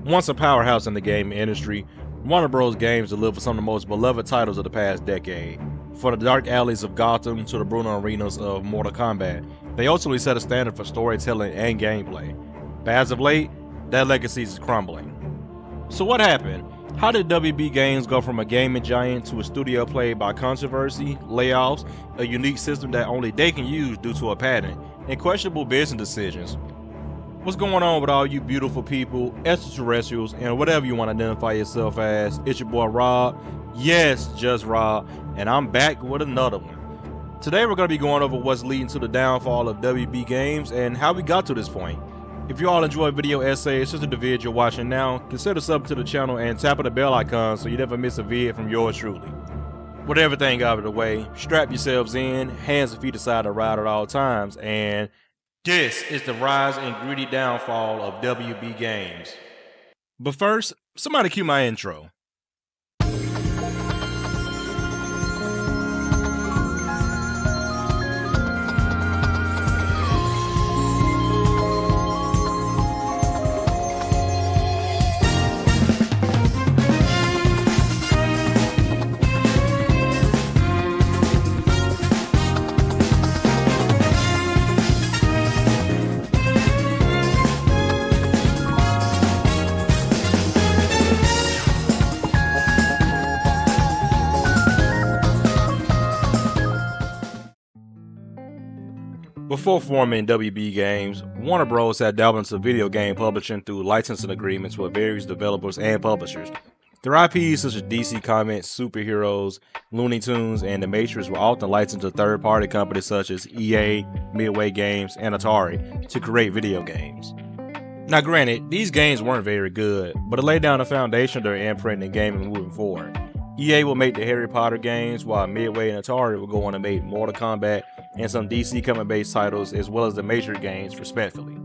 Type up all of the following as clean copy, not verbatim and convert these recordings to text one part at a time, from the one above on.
Once a powerhouse in the gaming industry, Warner Bros. Games delivered some of the most beloved titles of the past decade. From the dark alleys of Gotham to the brutal arenas of Mortal Kombat, they ultimately set a standard for storytelling and gameplay. But as of late, that legacy is crumbling. So what happened? How did WB Games go from a gaming giant to a studio plagued by controversy, layoffs, a unique system that only they can use due to a patent, and questionable business decisions? What's going on with all you beautiful people, extraterrestrials, and whatever you want to identify yourself as? It's your boy Rob. Yes, just Rob, and I'm back with another one. Today we're going to be going over what's leading to the downfall of WB Games and how we got to this point. If you all enjoy video essays such as the vid you're watching now, consider subbing to the channel and tapping the bell icon so you never miss a vid from yours truly. With everything out of the way, strap yourselves in, hands and feet aside to ride at all times, and this is the rise and greedy downfall of WB Games. But first, somebody cue my intro. Before forming WB Games, Warner Bros. Had dabbled into video game publishing through licensing agreements with various developers and publishers. Their IPs such as DC Comics, Superheroes, Looney Tunes, and The Matrix were often licensed to third-party companies such as EA, Midway Games, and Atari to create video games. Now granted, these games weren't very good, but it laid down a foundation of their imprint in gaming moving forward. EA will make the Harry Potter games, while Midway and Atari will go on to make Mortal Kombat and some DC comic-based titles, as well as the Matrix games, respectively.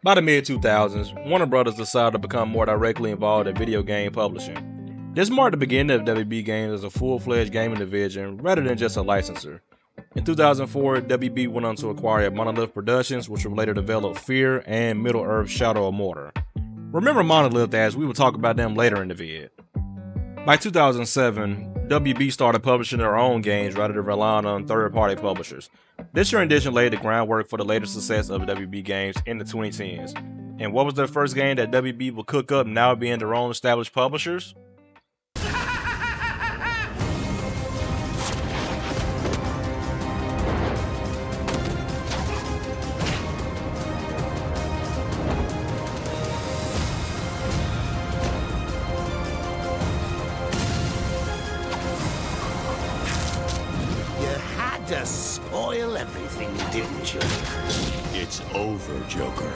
By the mid-2000s, Warner Bros. Decided to become more directly involved in video game publishing. This marked the beginning of WB Games as a full-fledged gaming division rather than just a licensor. In 2004, WB went on to acquire Monolith Productions, which would later develop Fear and Middle-earth: Shadow of Mordor. Remember Monolith, as we will talk about them later in the vid. By 2007, WB started publishing their own games rather than relying on third-party publishers. This transition laid the groundwork for the later success of WB Games in the 2010s. And what was their first game that WB would cook up now being their own established publishers? To spoil everything, didn't you? It's over, Joker.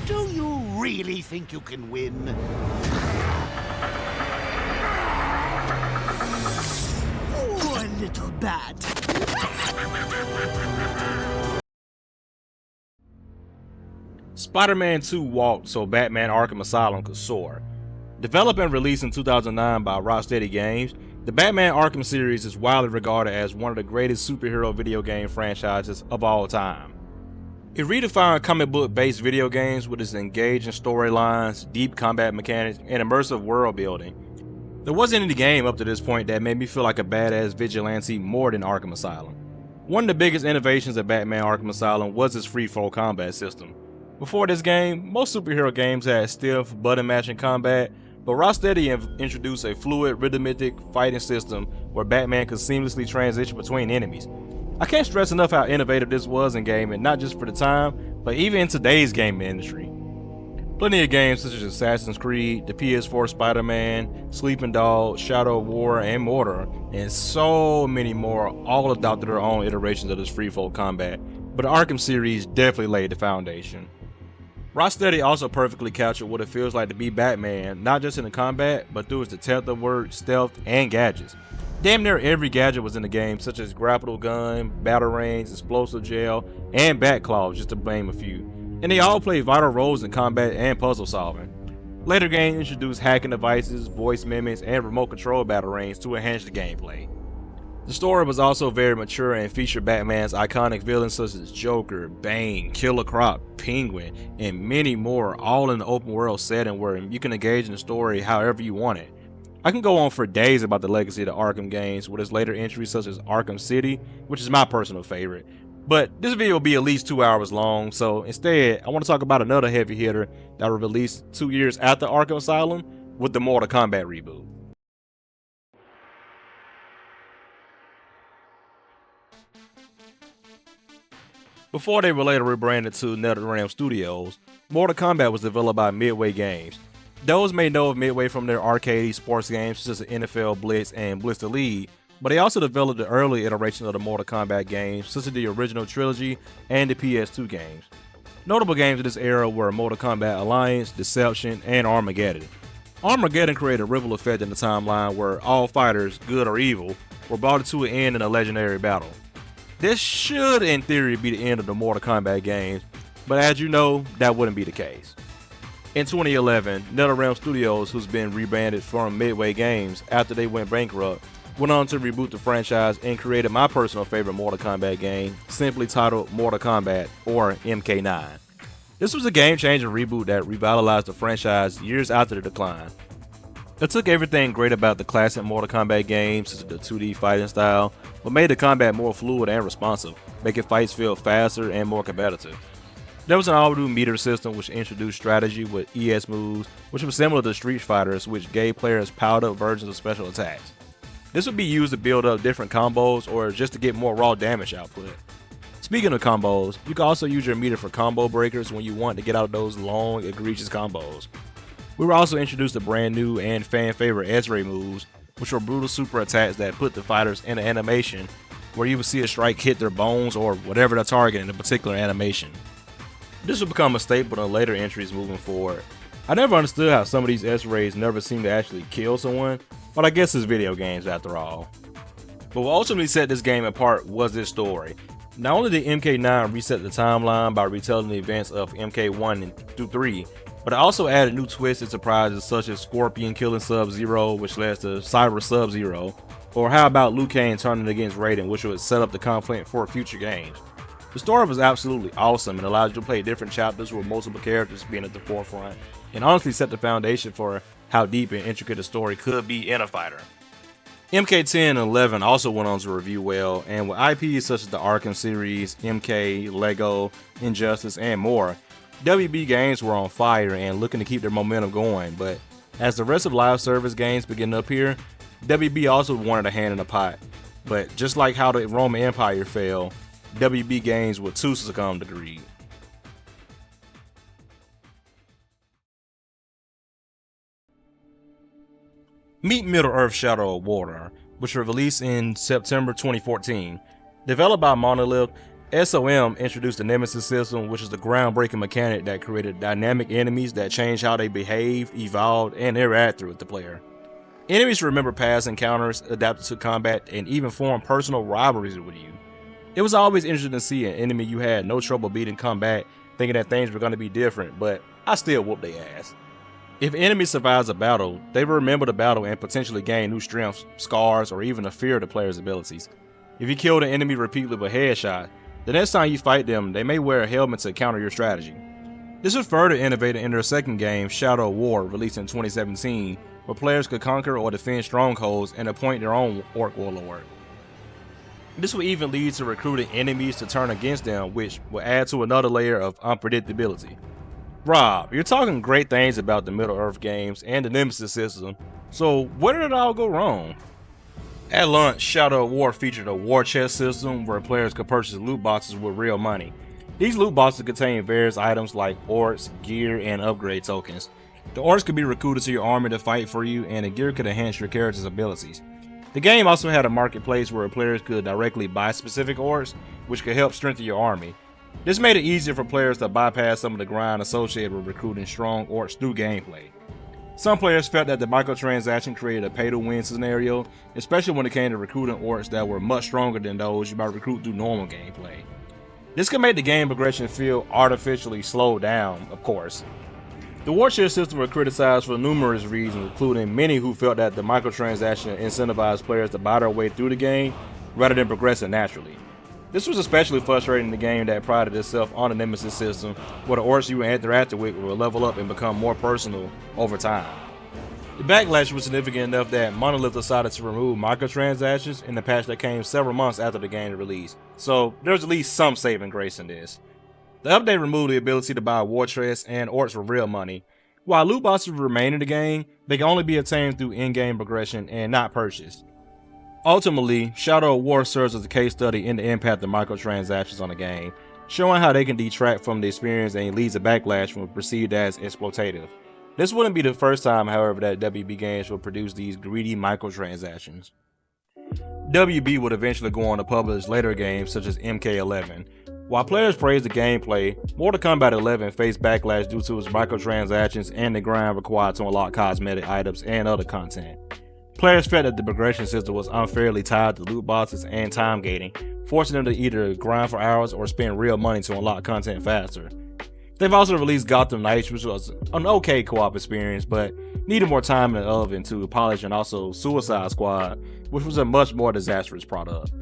Do you really think you can win? Little bat. Spider-Man 2 walked so Batman Arkham Asylum could soar. Developed and released in 2009 by Rocksteady Games, the Batman Arkham series is widely regarded as one of the greatest superhero video game franchises of all time. It redefined comic book-based video games with its engaging storylines, deep combat mechanics, and immersive world building. There wasn't any game up to this point that made me feel like a badass vigilante more than Arkham Asylum. One of the biggest innovations of Batman Arkham Asylum was its free-flow combat system. Before this game, most superhero games had stiff, button-mashing combat, but Rocksteady introduced a fluid, rhythmic fighting system where Batman could seamlessly transition between enemies. I can't stress enough how innovative this was in gaming, not just for the time, but even in today's gaming industry. Plenty of games such as Assassin's Creed, the PS4 Spider-Man, Sleeping Dogs, Shadow of War, and Mordor, and so many more all adopted their own iterations of this free-flow combat, but the Arkham series definitely laid the foundation. Rocksteady also perfectly captured what it feels like to be Batman, not just in the combat, but through its detective work, stealth, and gadgets. Damn near every gadget was in the game, such as grapple gun, battle range, explosive gel, and bat claws, just to name a few. and they all play vital roles in combat and puzzle solving. Later games introduced hacking devices, voice mimics, and remote control battle rings to enhance the gameplay. The story was also very mature and featured Batman's iconic villains such as Joker, Bane, Killer Croc, Penguin, and many more, all in the open world setting where you can engage in the story however you want it. I can go on for days about the legacy of the Arkham games with its later entries such as Arkham City, which is my personal favorite. But this video will be at least 2 hours long, so instead I want to talk about another heavy hitter that was released 2 years after Arkham Asylum with the Mortal Kombat reboot. Before they were later rebranded to NetherRealm Studios, Mortal Kombat was developed by Midway Games. Those may know of Midway from their arcade sports games such as NFL Blitz and Blitz the League, but they also developed the early iteration of the Mortal Kombat games such as the original trilogy and the PS2 games. Notable games of this era were Mortal Kombat Alliance, Deception, and Armageddon. Armageddon created a ripple effect in the timeline where all fighters, good or evil, were brought to an end in a legendary battle. This should, in theory, be the end of the Mortal Kombat games, but as you know, that wouldn't be the case. In 2011, NetherRealm Studios, who's been rebranded from Midway Games after they went bankrupt, went on to reboot the franchise and created my personal favorite Mortal Kombat game, simply titled Mortal Kombat, or MK9. This was a game-changing reboot that revitalized the franchise years after the decline. It took everything great about the classic Mortal Kombat games, such as the 2D fighting style, but made the combat more fluid and responsive, making fights feel faster and more competitive. There was an all-new meter system which introduced strategy with ES moves, which was similar to Street Fighters, which gave players powered-up versions of special attacks. This would be used to build up different combos or just to get more raw damage output. Speaking of combos, you can also use your meter for combo breakers when you want to get out of those long, egregious combos. We were also introduced to brand new and fan favorite X-ray moves, which were brutal super attacks that put the fighters in an animation where you would see a strike hit their bones or whatever they're targeting in a particular animation. This would become a staple in later entries moving forward. I never understood how some of these X-rays never seem to actually kill someone, but I guess it's video games after all. But what ultimately set this game apart was this story. Not only did MK9 reset the timeline by retelling the events of MK1 through 3, but it also added new twists and surprises such as Scorpion killing Sub-Zero, which led to Cyber Sub-Zero, or how about Liu Kang turning against Raiden, which would set up the conflict for future games. The story was absolutely awesome and allowed you to play different chapters with multiple characters being at the forefront, and honestly set the foundation for how deep and intricate a story could be in a fighter. MK10 and 11 also went on to review well, and with IPs such as the Arkham series, MK, Lego, Injustice, and more, WB Games were on fire and looking to keep their momentum going, but as the rest of live service games begin to appear, WB also wanted a hand in the pot. But just like how the Roman Empire fell, WB Games would too succumb to greed. Meet Middle-earth: Shadow of War, which was released in September 2014. Developed by Monolith, SOM introduced the Nemesis system, which is the groundbreaking mechanic that created dynamic enemies that change how they behave, evolve, and interact with the player. Enemies remember past encounters, adapted to combat, and even form personal rivalries with you. It was always interesting to see an enemy you had no trouble beating combat, thinking that things were going to be different, but I still whooped their ass. If an enemy survives a battle, they will remember the battle and potentially gain new strengths, scars, or even a fear of the player's abilities. If you kill the enemy repeatedly with a headshot, the next time you fight them, they may wear a helmet to counter your strategy. This was further innovated in their second game, Shadow of War, released in 2017, where players could conquer or defend strongholds and appoint their own orc warlord. This will even lead to recruiting enemies to turn against them, which will add to another layer of unpredictability. Rob, you're talking great things about the Middle-earth games and the Nemesis system, so where did it all go wrong? At launch, Shadow of War featured a war chest system where players could purchase loot boxes with real money. These loot boxes contain various items like orcs, gear, and upgrade tokens. The orcs could be recruited to your army to fight for you, and the gear could enhance your character's abilities. The game also had a marketplace where players could directly buy specific orcs, which could help strengthen your army. This made it easier for players to bypass some of the grind associated with recruiting strong orcs through gameplay. Some players felt that the microtransaction created a pay-to-win scenario, especially when it came to recruiting orcs that were much stronger than those you might recruit through normal gameplay. This can make the game progression feel artificially slowed down, of course. The war chest system was criticized for numerous reasons, including many who felt that the microtransaction incentivized players to buy their way through the game rather than progressing naturally. This was especially frustrating in the game that prided itself on the Nemesis system, where the orcs you interacted with will level up and become more personal over time. The backlash was significant enough that Monolith decided to remove microtransactions in the patch that came several months after the game's release, so there's at least some saving grace in this. The update removed the ability to buy war chests and orcs for real money. While loot boxes remain in the game, they can only be obtained through in-game progression and not purchased. Ultimately, Shadow of War serves as a case study in the impact of microtransactions on the game, showing how they can detract from the experience and leads to backlash when perceived as exploitative. This wouldn't be the first time, however, that WB Games will produce these greedy microtransactions. WB would eventually go on to publish later games such as MK11. While players praised the gameplay, Mortal Kombat 11 faced backlash due to its microtransactions and the grind required to unlock cosmetic items and other content. Players felt that the progression system was unfairly tied to loot boxes and time gating, forcing them to either grind for hours or spend real money to unlock content faster. They've also released Gotham Knights, which was an okay co-op experience, but needed more time in the oven to polish, and also Suicide Squad, which was a much more disastrous product.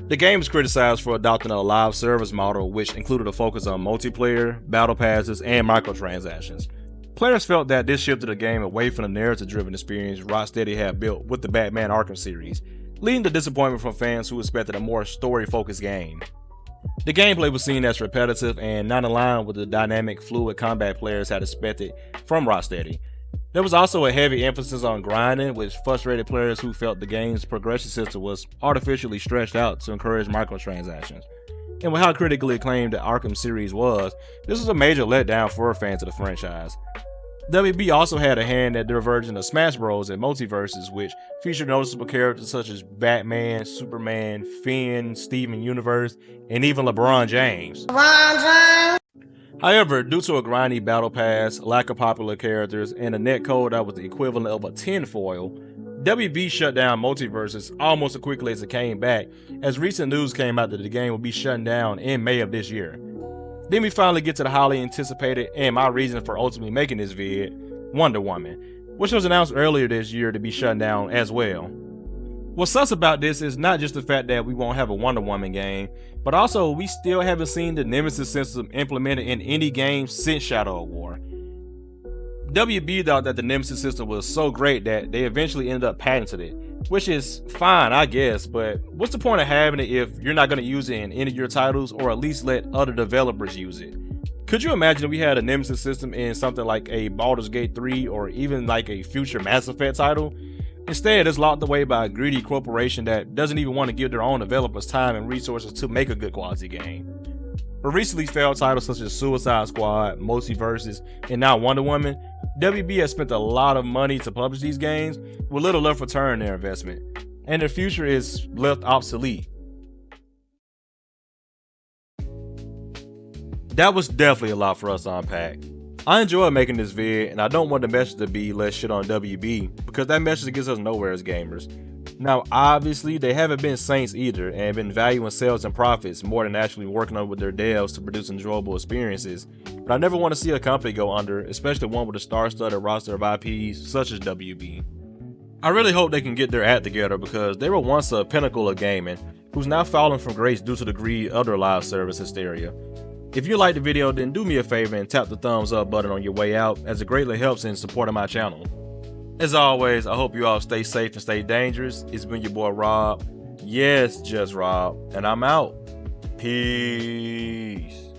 The game was criticized for adopting a live service model, which included a focus on multiplayer, battle passes, and microtransactions. Players felt that this shifted the game away from the narrative-driven experience Rocksteady had built with the Batman Arkham series, leading to disappointment from fans who expected a more story-focused game. The gameplay was seen as repetitive and not aligned with the dynamic, fluid combat players had expected from Rocksteady. There was also a heavy emphasis on grinding, which frustrated players who felt the game's progression system was artificially stretched out to encourage microtransactions. And with how critically acclaimed the Arkham series was, this was a major letdown for fans of the franchise. WB also had a hand at their version of Smash Bros. And Multiverses, which featured noticeable characters such as Batman, Superman, Finn, Steven Universe, and even LeBron James. However, due to a grindy battle pass, lack of popular characters, and a netcode that was the equivalent of a tinfoil, WB shut down Multiverses almost as quickly as it came back, as recent news came out that the game would be shut down in May of this year. Then we finally get to the highly anticipated and my reason for ultimately making this vid, Wonder Woman, which was announced earlier this year to be shut down as well. What's sus about this is not just the fact that we won't have a Wonder Woman game, but also we still haven't seen the Nemesis system implemented in any game since Shadow of War. WB thought that the Nemesis system was so great that they eventually ended up patenting it, which is fine, I guess, but what's the point of having it if you're not going to use it in any of your titles, or at least let other developers use it? Could you imagine if we had a Nemesis system in something like a Baldur's Gate 3 or even like a future Mass Effect title? Instead, it's locked away by a greedy corporation that doesn't even want to give their own developers time and resources to make a good quality game. For recently failed titles such as Suicide Squad, Multiverses, and now Wonder Woman, WB has spent a lot of money to publish these games with little left return in their investment, and their future is left obsolete. That was definitely a lot for us to unpack. I enjoyed making this vid, and I don't want the message to be let's shit on WB, because that message gets us nowhere as gamers. Now obviously they haven't been saints either, and been valuing sales and profits more than actually working on with their devs to produce enjoyable experiences, but I never want to see a company go under, especially one with a star-studded roster of IPs such as WB. I really hope they can get their act together, because they were once a pinnacle of gaming, who's now fallen from grace due to the greed of their live service hysteria. If you liked the video, then do me a favor and tap the thumbs up button on your way out, as it greatly helps in supporting my channel. As always, I hope you all stay safe and stay dangerous. It's been your boy Rob. Yes, just Rob, and I'm out. Peace.